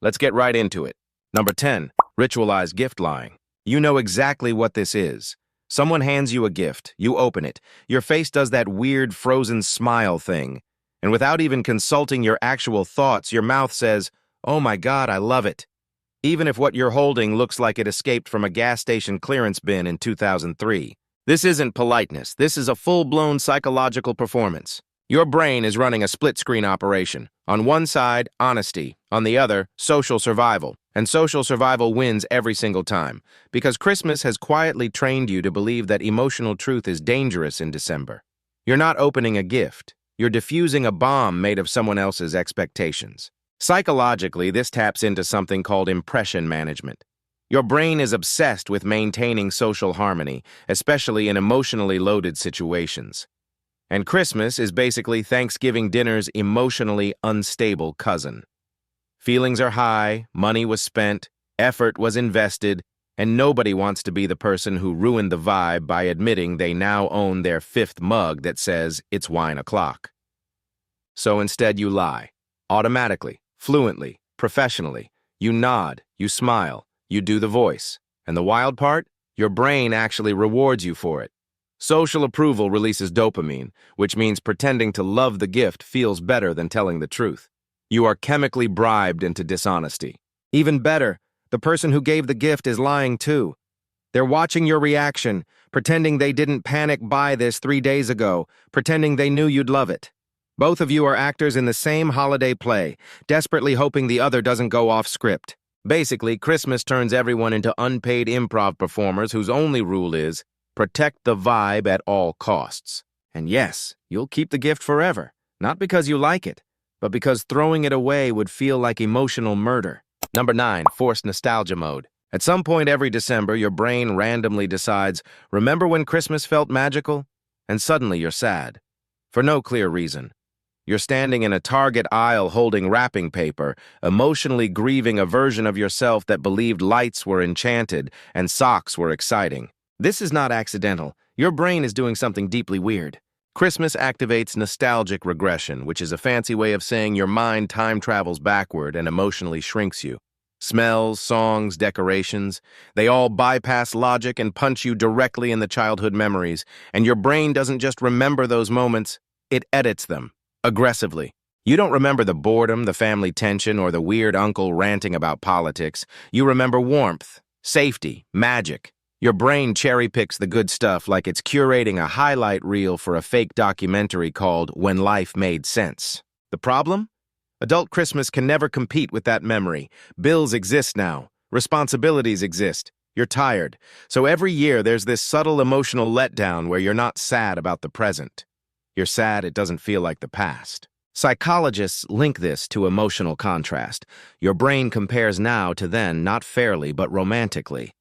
Let's get right into it. Number 10, ritualized gift lying. You know exactly what this is. Someone hands you a gift, you open it, your face does that weird frozen smile thing, and without even consulting your actual thoughts, your mouth says, "Oh my God, I love it." Even if what you're holding looks like it escaped from a gas station clearance bin in 2003. This isn't politeness, this is a full-blown psychological performance. Your brain is running a split-screen operation. On one side, honesty. On the other, social survival. And social survival wins every single time, because Christmas has quietly trained you to believe that emotional truth is dangerous in December. You're not opening a gift. You're diffusing a bomb made of someone else's expectations. Psychologically, this taps into something called impression management. Your brain is obsessed with maintaining social harmony, especially in emotionally loaded situations. And Christmas is basically Thanksgiving dinner's emotionally unstable cousin. Feelings are high, money was spent, effort was invested, and nobody wants to be the person who ruined the vibe by admitting they now own their fifth mug that says it's wine o'clock. So instead you lie. Automatically, fluently, professionally. You nod, you smile, you do the voice. And the wild part? Your brain actually rewards you for it. Social approval releases dopamine, which means pretending to love the gift feels better than telling the truth. You are chemically bribed into dishonesty. Even better, the person who gave the gift is lying too. They're watching your reaction, pretending they didn't panic buy this 3 days ago, pretending they knew you'd love it. Both of you are actors in the same holiday play, desperately hoping the other doesn't go off script. Basically, Christmas turns everyone into unpaid improv performers whose only rule is protect the vibe at all costs. And yes, you'll keep the gift forever, not because you like it, but because throwing it away would feel like emotional murder. Number 9, forced nostalgia mode. At some point every December, your brain randomly decides, remember when Christmas felt magical? And suddenly you're sad. For no clear reason. You're standing in a Target aisle holding wrapping paper, emotionally grieving a version of yourself that believed lights were enchanted and socks were exciting. This is not accidental. Your brain is doing something deeply weird. Christmas activates nostalgic regression, which is a fancy way of saying your mind time travels backward and emotionally shrinks you. Smells, songs, decorations, they all bypass logic and punch you directly in the childhood memories, and your brain doesn't just remember those moments, it edits them, aggressively. You don't remember the boredom, the family tension, or the weird uncle ranting about politics. You remember warmth, safety, magic. Your brain cherry-picks the good stuff like it's curating a highlight reel for a fake documentary called When Life Made Sense. The problem? Adult Christmas can never compete with that memory. Bills exist now. Responsibilities exist. You're tired. So every year there's this subtle emotional letdown where you're not sad about the present. You're sad it doesn't feel like the past. Psychologists link this to emotional contrast. Your brain compares now to then, not fairly but romantically.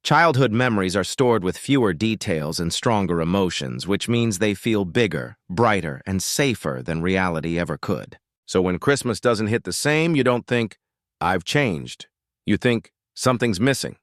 Childhood memories are stored with fewer details and stronger emotions, which means they feel bigger, brighter, and safer than reality ever could. So when Christmas doesn't hit the same, you don't think, I've changed. You think, something's missing.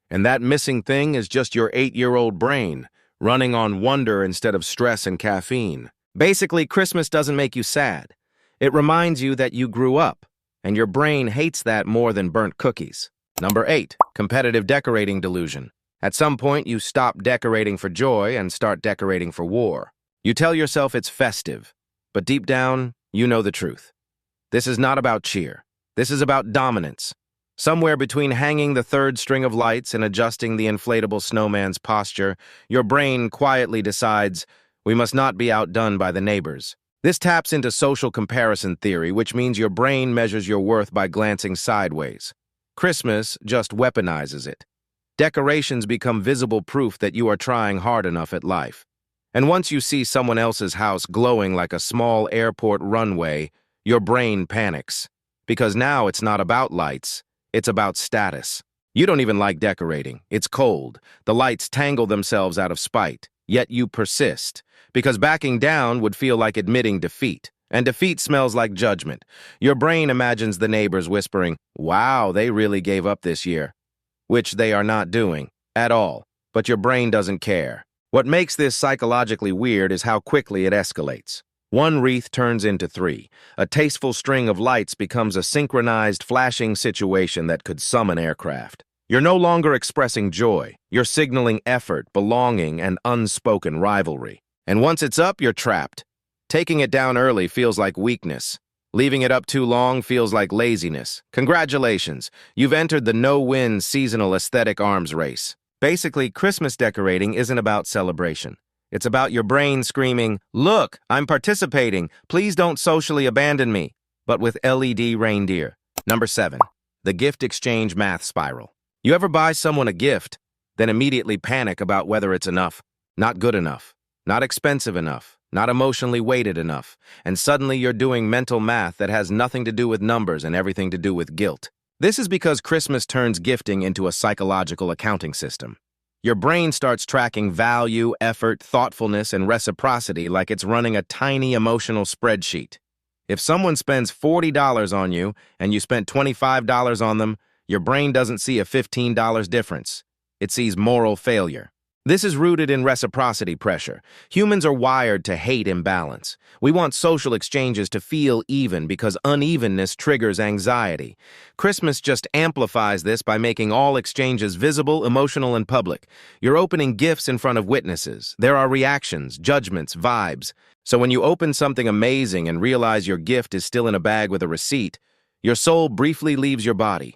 And that missing thing is just your 8-year-old brain, running on wonder instead of stress and caffeine. Basically, Christmas doesn't make you sad. It reminds you that you grew up, and your brain hates that more than burnt cookies. Number 8, competitive decorating delusion. At some point, you stop decorating for joy and start decorating for war. You tell yourself it's festive, but deep down, you know the truth. This is not about cheer. This is about dominance. Somewhere between hanging the third string of lights and adjusting the inflatable snowman's posture, your brain quietly decides, we must not be outdone by the neighbors. This taps into social comparison theory, which means your brain measures your worth by glancing sideways. Christmas just weaponizes it. Decorations become visible proof that you are trying hard enough at life. And once you see someone else's house glowing like a small airport runway, your brain panics. Because now it's not about lights, it's about status. You don't even like decorating. It's cold. The lights tangle themselves out of spite. Yet you persist. Because backing down would feel like admitting defeat. And defeat smells like judgment. Your brain imagines the neighbors whispering, wow, they really gave up this year. Which they are not doing, at all. But your brain doesn't care. What makes this psychologically weird is how quickly it escalates. One wreath turns into three. A tasteful string of lights becomes a synchronized, flashing situation that could summon aircraft. You're no longer expressing joy. You're signaling effort, belonging, and unspoken rivalry. And once it's up, you're trapped. Taking it down early feels like weakness. Leaving it up too long feels like laziness. Congratulations, you've entered the no-win seasonal aesthetic arms race. Basically, Christmas decorating isn't about celebration. It's about your brain screaming, "Look, I'm participating. Please don't socially abandon me," but with LED reindeer. Number 7, the gift exchange math spiral. You ever buy someone a gift, then immediately panic about whether it's enough, not good enough, not expensive enough, not emotionally weighted enough, and suddenly you're doing mental math that has nothing to do with numbers and everything to do with guilt. This is because Christmas turns gifting into a psychological accounting system. Your brain starts tracking value, effort, thoughtfulness, and reciprocity like it's running a tiny emotional spreadsheet. If someone spends $40 on you and you spent $25 on them, your brain doesn't see a $15 difference. It sees moral failure. This is rooted in reciprocity pressure. Humans are wired to hate imbalance. We want social exchanges to feel even because unevenness triggers anxiety. Christmas just amplifies this by making all exchanges visible, emotional, and public. You're opening gifts in front of witnesses. There are reactions, judgments, vibes. So when you open something amazing and realize your gift is still in a bag with a receipt, your soul briefly leaves your body.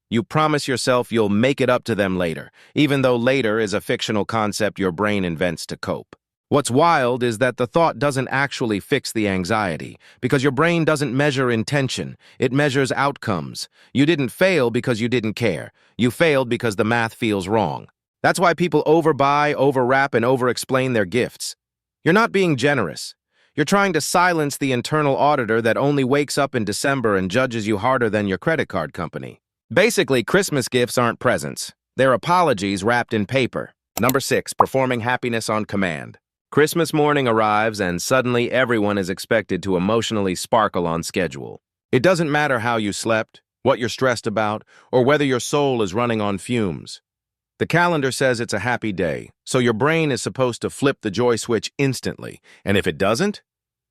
You promise yourself you'll make it up to them later, even though later is a fictional concept your brain invents to cope. What's wild is that the thought doesn't actually fix the anxiety, because your brain doesn't measure intention, it measures outcomes. You didn't fail because you didn't care. You failed because the math feels wrong. That's why people overbuy, overwrap, and overexplain their gifts. You're not being generous. You're trying to silence the internal auditor that only wakes up in December and judges you harder than your credit card company. Basically, Christmas gifts aren't presents. They're apologies wrapped in paper. Number 6, performing happiness on command. Christmas morning arrives and suddenly everyone is expected to emotionally sparkle on schedule. It doesn't matter how you slept, what you're stressed about, or whether your soul is running on fumes. The calendar says it's a happy day, so your brain is supposed to flip the joy switch instantly. And if it doesn't,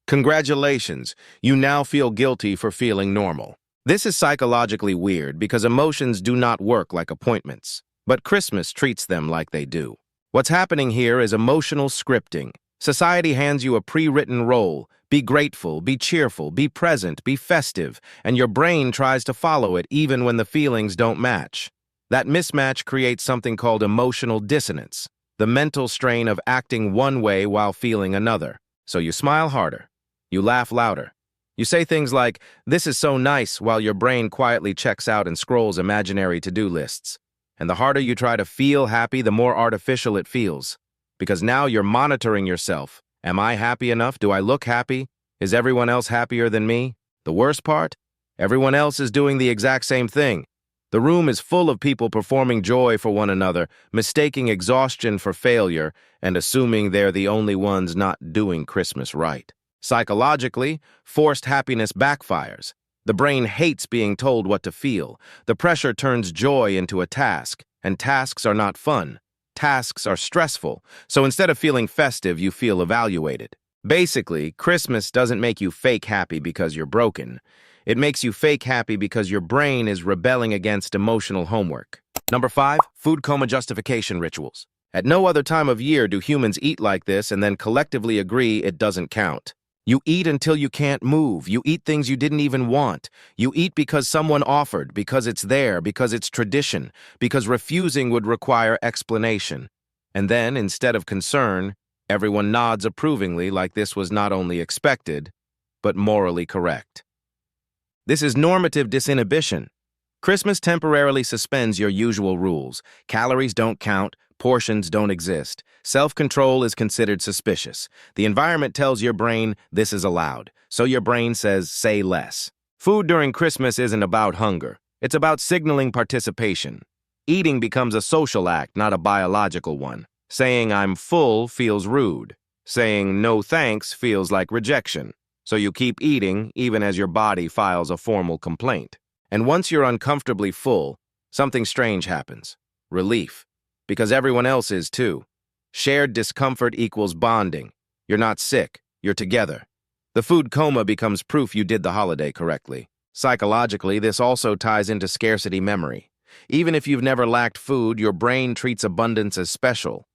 congratulations, you now feel guilty for feeling normal. This is psychologically weird because emotions do not work like appointments, but Christmas treats them like they do. What's happening here is emotional scripting. Society hands you a pre-written role. Be grateful, be cheerful, be present, be festive, and your brain tries to follow it even when the feelings don't match. That mismatch creates something called emotional dissonance, the mental strain of acting one way while feeling another. So you smile harder, you laugh louder. You say things like, "This is so nice," while your brain quietly checks out and scrolls imaginary to-do lists. And the harder you try to feel happy, the more artificial it feels. Because now you're monitoring yourself. Am I happy enough? Do I look happy? Is everyone else happier than me? The worst part? Everyone else is doing the exact same thing. The room is full of people performing joy for one another, mistaking exhaustion for failure, and assuming they're the only ones not doing Christmas right. Psychologically, forced happiness backfires. The brain hates being told what to feel. The pressure turns joy into a task, and tasks are not fun. Tasks are stressful, so instead of feeling festive, you feel evaluated. Basically, Christmas doesn't make you fake happy because you're broken. It makes you fake happy because your brain is rebelling against emotional homework. Number 5, food coma justification rituals. At no other time of year do humans eat like this and then collectively agree it doesn't count. You eat until you can't move. You eat things you didn't even want. You eat because someone offered, because it's there, because it's tradition, because refusing would require explanation. And then, instead of concern, everyone nods approvingly like this was not only expected, but morally correct. This is normative disinhibition. Christmas temporarily suspends your usual rules. Calories don't count, portions don't exist. Self-control is considered suspicious. The environment tells your brain this is allowed, so your brain says say less. Food during Christmas isn't about hunger. It's about signaling participation. Eating becomes a social act, not a biological one. Saying I'm full feels rude. Saying no thanks feels like rejection. So you keep eating even as your body files a formal complaint. And once you're uncomfortably full, something strange happens. Relief. Because everyone else is too. Shared discomfort equals bonding. You're not sick, you're together. The food coma becomes proof you did the holiday correctly. Psychologically, this also ties into scarcity memory. Even if you've never lacked food, your brain treats abundance as special.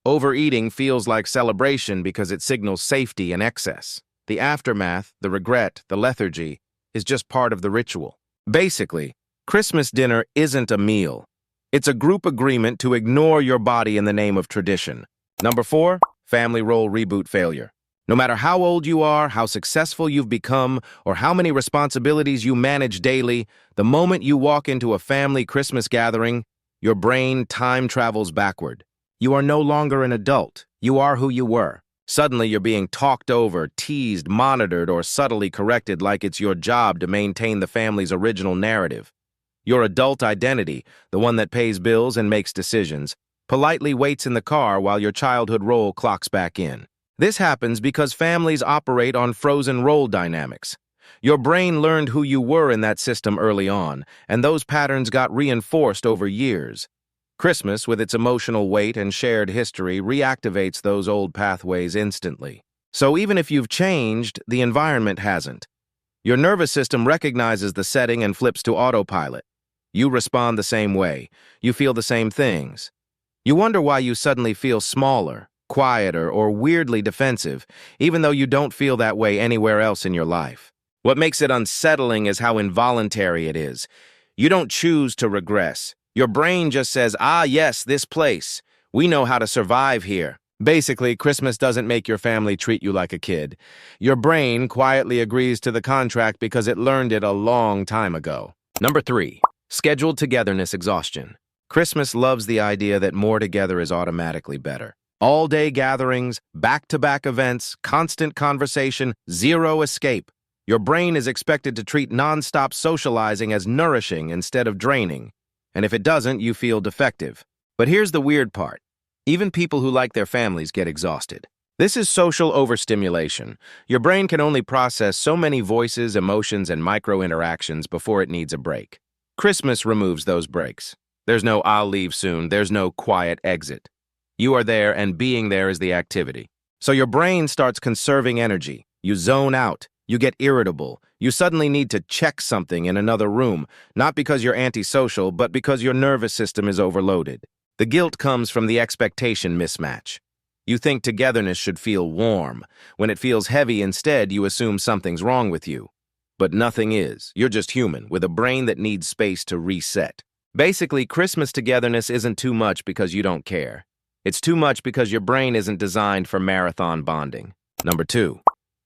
Overeating feels like celebration because it signals safety and excess. The aftermath, the regret, the lethargy, is just part of the ritual. Basically, Christmas dinner isn't a meal. It's a group agreement to ignore your body in the name of tradition. Number 4, family role reboot failure. No matter how old you are, how successful you've become, or how many responsibilities you manage daily, the moment you walk into a family Christmas gathering, your brain time travels backward. You are no longer an adult. You are who you were. Suddenly, you're being talked over, teased, monitored, or subtly corrected like it's your job to maintain the family's original narrative. Your adult identity, the one that pays bills and makes decisions, politely waits in the car while your childhood role clocks back in. This happens because families operate on frozen role dynamics. Your brain learned who you were in that system early on, and those patterns got reinforced over years. Christmas, with its emotional weight and shared history, reactivates those old pathways instantly. So even if you've changed, the environment hasn't. Your nervous system recognizes the setting and flips to autopilot. You respond the same way. You feel the same things. You wonder why you suddenly feel smaller, quieter, or weirdly defensive, even though you don't feel that way anywhere else in your life. What makes it unsettling is how involuntary it is. You don't choose to regress. Your brain just says, yes, this place. We know how to survive here. Basically, Christmas doesn't make your family treat you like a kid. Your brain quietly agrees to the contract because it learned it a long time ago. Number 3, scheduled togetherness exhaustion. Christmas loves the idea that more together is automatically better. All-day gatherings, back-to-back events, constant conversation, zero escape. Your brain is expected to treat non-stop socializing as nourishing instead of draining. And if it doesn't, you feel defective. But here's the weird part. Even people who like their families get exhausted. This is social overstimulation. Your brain can only process so many voices, emotions, and micro-interactions before it needs a break. Christmas removes those breaks. There's no "I'll leave soon," there's no quiet exit. You are there, and being there is the activity. So your brain starts conserving energy. You zone out. You get irritable. You suddenly need to check something in another room, not because you're antisocial, but because your nervous system is overloaded. The guilt comes from the expectation mismatch. You think togetherness should feel warm. When it feels heavy instead, you assume something's wrong with you. But nothing is. You're just human, with a brain that needs space to reset. Basically, Christmas togetherness isn't too much because you don't care. It's too much because your brain isn't designed for marathon bonding. Number 2,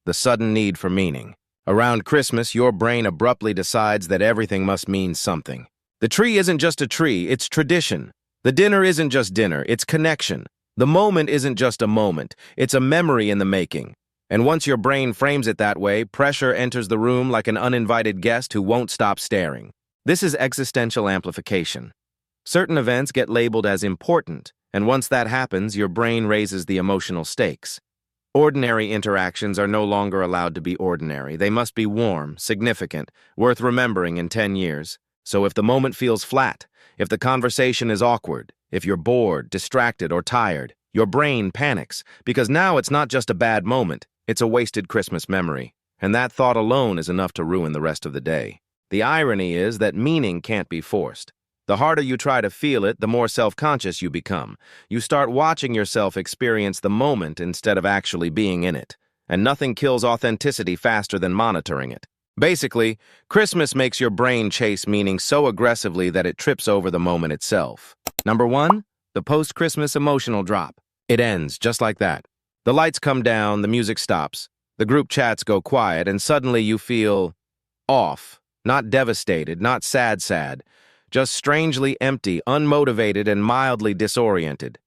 the sudden need for meaning. Around Christmas, your brain abruptly decides that everything must mean something. The tree isn't just a tree, it's tradition. The dinner isn't just dinner, it's connection. The moment isn't just a moment, it's a memory in the making. And once your brain frames it that way, pressure enters the room like an uninvited guest who won't stop staring. This is existential amplification. Certain events get labeled as important, and once that happens, your brain raises the emotional stakes. Ordinary interactions are no longer allowed to be ordinary. They must be warm, significant, worth remembering in 10 years. So if the moment feels flat, if the conversation is awkward, if you're bored, distracted, or tired, your brain panics, because now it's not just a bad moment, it's a wasted Christmas memory. And that thought alone is enough to ruin the rest of the day. The irony is that meaning can't be forced. The harder you try to feel it, the more self-conscious you become. You start watching yourself experience the moment instead of actually being in it. And nothing kills authenticity faster than monitoring it. Basically, Christmas makes your brain chase meaning so aggressively that it trips over the moment itself. Number 1, the post-Christmas emotional drop. It ends just like that. The lights come down, the music stops, the group chats go quiet, and suddenly you feel off. Not devastated, not sad, just strangely empty, unmotivated, and mildly disoriented.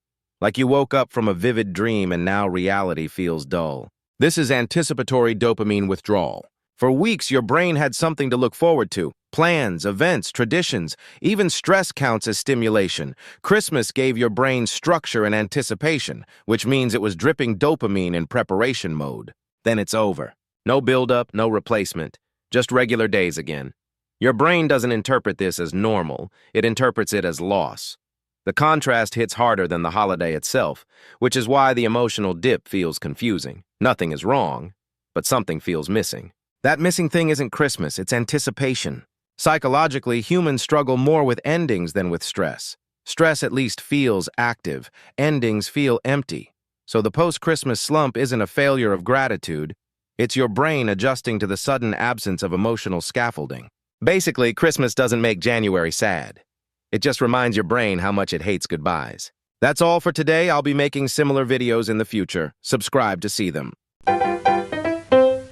Like you woke up from a vivid dream and now reality feels dull. This is anticipatory dopamine withdrawal. For weeks, your brain had something to look forward to. Plans, events, traditions, even stress counts as stimulation. Christmas gave your brain structure and anticipation, which means it was dripping dopamine in preparation mode. Then it's over. No buildup, no replacement. Just regular days again. Your brain doesn't interpret this as normal, it interprets it as loss. The contrast hits harder than the holiday itself, which is why the emotional dip feels confusing. Nothing is wrong, but something feels missing. That missing thing isn't Christmas, it's anticipation. Psychologically, humans struggle more with endings than with stress. Stress at least feels active. Endings feel empty. So the post-Christmas slump isn't a failure of gratitude. It's your brain adjusting to the sudden absence of emotional scaffolding. Basically, Christmas doesn't make January sad. It just reminds your brain how much it hates goodbyes. That's all for today. I'll be making similar videos in the future. Subscribe to see them.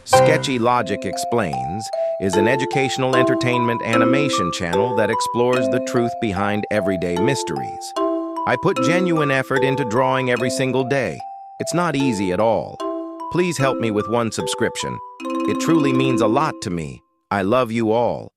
Sketchy Logic Explains is an educational entertainment animation channel that explores the truth behind everyday mysteries. I put genuine effort into drawing every single day. It's not easy at all. Please help me with one subscription. It truly means a lot to me. I love you all.